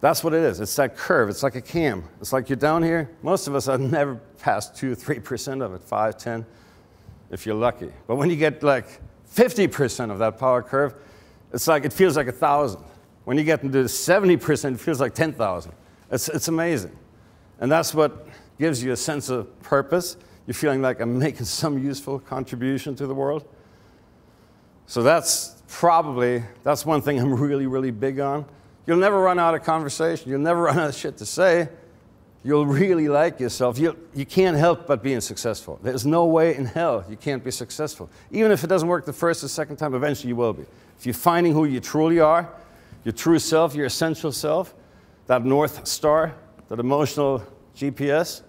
That's what it is. It's that curve. It's like a cam. It's like you're down here. Most of us have never passed 2 or 3% of it, 5, 10, if you're lucky. But when you get like 50% of that power curve, it's like, it feels like 1,000. When you get into 70%, it feels like 10,000. It's amazing. And that's what gives you a sense of purpose. You're feeling like I'm making some useful contribution to the world. So that's one thing I'm really, really big on. You'll never run out of conversation. You'll never run out of shit to say. You'll really like yourself. You can't help but being successful. There's no way in hell you can't be successful. Even if it doesn't work the first or second time, eventually you will be. If you're finding who you truly are, your true self, your essential self, that North Star, that emotional GPS,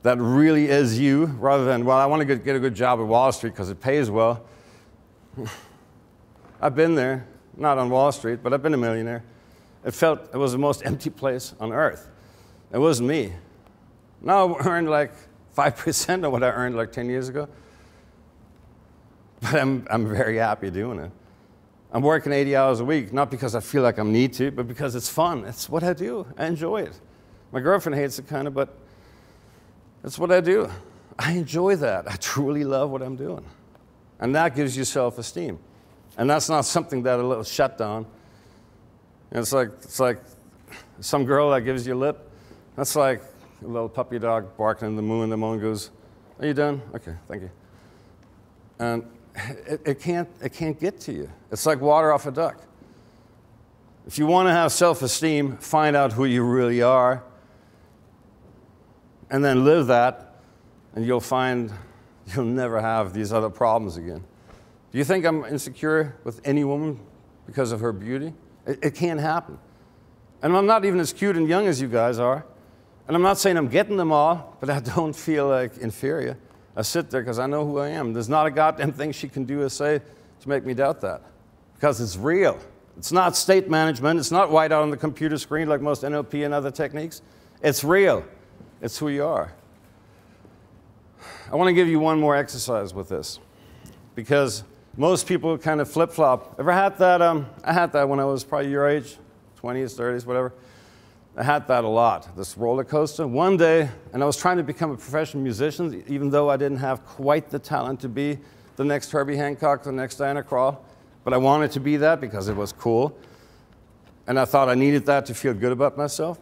that really is you, rather than, well, I want to get a good job at Wall Street because it pays well. I've been there, not on Wall Street, but I've been a millionaire. It was the most empty place on earth. It wasn't me. Now I earned like 5% of what I earned like 10 years ago. But I'm very happy doing it. I'm working 80 hours a week, not because I feel like I need to, but because it's fun. It's what I do. I enjoy it. My girlfriend hates it kind of, but it's what I do. I enjoy that. I truly love what I'm doing. And that gives you self-esteem. And that's not something that a little shutdown. It's like some girl that gives you lip. That's like a little puppy dog barking in the moon. The moon goes, "Are you done? Okay, thank you." And it can't get to you. It's like water off a duck. If you want to have self-esteem, find out who you really are, and then live that, and you'll find you'll never have these other problems again. Do you think I'm insecure with any woman because of her beauty? It can't happen. And I'm not even as cute and young as you guys are. And I'm not saying I'm getting them all, but I don't feel like inferior. I sit there because I know who I am. There's not a goddamn thing she can do or say to make me doubt that. Because it's real. It's not state management. It's not white out on the computer screen like most NLP and other techniques. It's real. It's who you are. I want to give you one more exercise with this. Because most people kind of flip-flop. Ever had that? I had that when I was probably your age, 20s, 30s, whatever. I had that a lot, this roller coaster. One day, and I was trying to become a professional musician, even though I didn't have quite the talent to be the next Herbie Hancock, the next Diana Krall. But I wanted to be that because it was cool. And I thought I needed that to feel good about myself.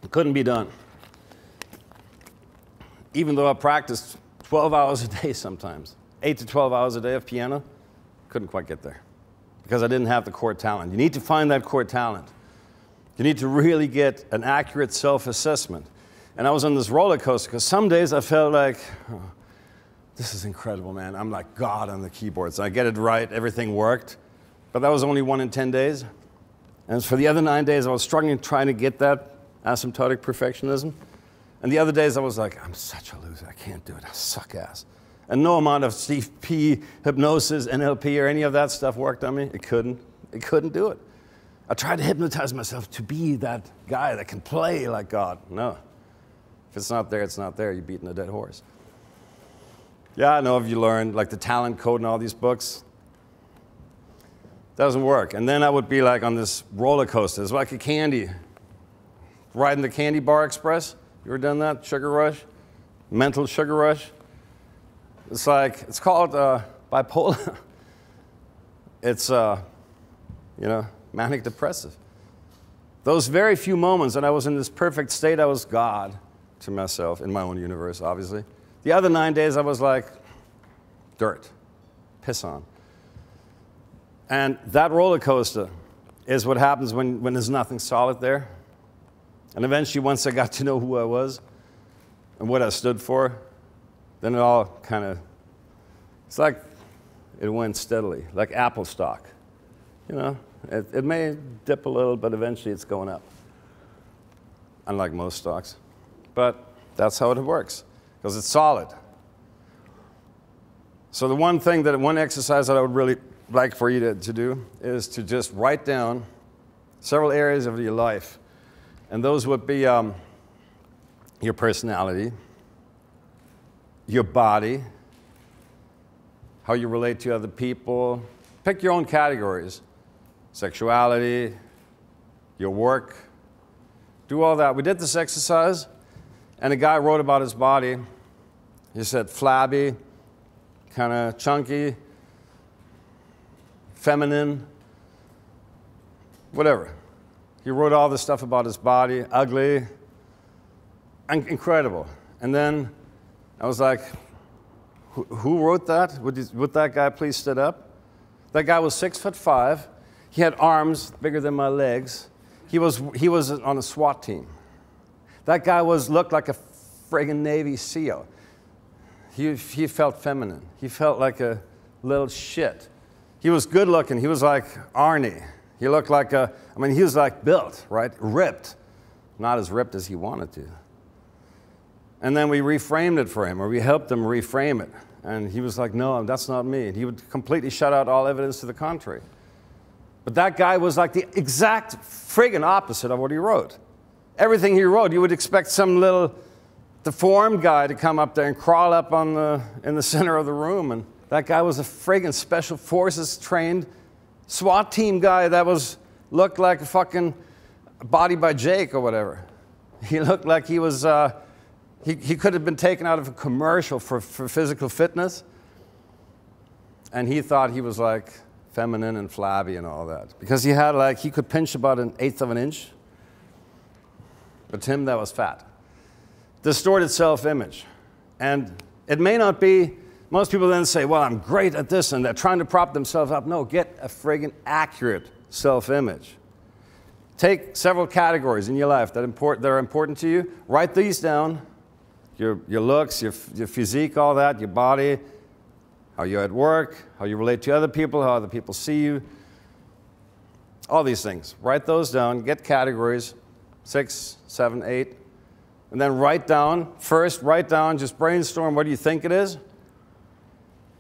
It couldn't be done. Even though I practiced 12 hours a day sometimes, 8 to 12 hours a day of piano, couldn't quite get there because I didn't have the core talent. You need to find that core talent. You need to really get an accurate self-assessment. And I was on this roller coaster because some days I felt like, oh, this is incredible, man. I'm like God on the keyboards. I get it right, everything worked. But that was only 1 in 10 days. And for the other 9 days, I was struggling trying to get that asymptotic perfectionism. And the other days, I was like, I'm such a loser. I can't do it. I suck ass. And no amount of CP, hypnosis, NLP, or any of that stuff worked on me. It couldn't. It couldn't do it. I tried to hypnotize myself to be that guy that can play like God. No. If it's not there, it's not there. You're beating a dead horse. Yeah, I know if you learned like the talent code and all these books. Doesn't work. And then I would be like on this roller coaster. It's like a candy. Riding the candy bar express. You ever done that? Sugar rush? Mental sugar rush? It's like, it's called bipolar. It's, you know, manic depressive. Those very few moments, and I was in this perfect state, I was God to myself, in my own universe, obviously. The other 9 days, I was like, dirt, piss on. And that roller coaster is what happens when there's nothing solid there. And eventually, once I got to know who I was and what I stood for, then it all kind of, it's like it went steadily, like Apple stock. You know, it may dip a little, but eventually it's going up. Unlike most stocks. But that's how it works, because it's solid. So the one exercise that I would really like for you to do is to just write down several areas of your life. And those would be your personality, your body, how you relate to other people. Pick your own categories. sexuality, your work. Do all that. We did this exercise, and a guy wrote about his body. He said flabby, kind of chunky, feminine, whatever. He wrote all this stuff about his body, ugly, incredible. And then I was like, who wrote that? Would that guy please stand up? That guy was 6'5". He had arms bigger than my legs. He was on a SWAT team. That guy looked like a friggin' Navy SEAL. He felt feminine. He felt like a little shit. He was good looking. He was like Arnie. He looked like he was like built, right? Ripped. Not as ripped as he wanted to. And then we reframed it for him, or we helped him reframe it. And he was like, no, that's not me. And he would completely shut out all evidence to the contrary. But that guy was like the exact friggin' opposite of what he wrote. Everything he wrote, you would expect some little deformed guy to come up there and crawl up in the center of the room. And that guy was a friggin' special forces trained SWAT team guy that looked like a fucking Body by Jake or whatever. He looked like he was, he could have been taken out of a commercial for physical fitness. And he thought he was like feminine and flabby and all that. Because he could pinch about 1/8 of an inch. But to him, that was fat. Distorted self-image. And it may not be, most people then say, well, I'm great at this and they're trying to prop themselves up. No, get a friggin' accurate self-image. Take several categories in your life that are important to you. Write these down. Your looks, your physique, all that, your body, how you're at work, how you relate to other people, how other people see you. All these things. Write those down. Get categories, 6, 7, 8. And then write down, just brainstorm what do you think it is.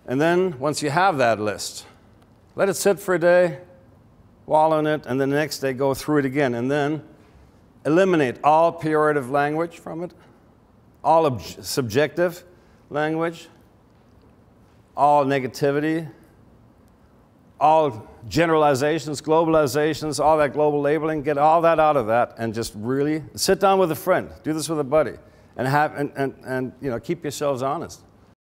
And then, once you have that list, let it sit for a day, wallow in it, and then the next day go through it again. And then eliminate all pejorative language from it, all subjective language, all negativity, all generalizations, globalizations, all that global labeling. Get all that out of that and just really sit down with a friend. Do this with a buddy. And keep yourselves honest.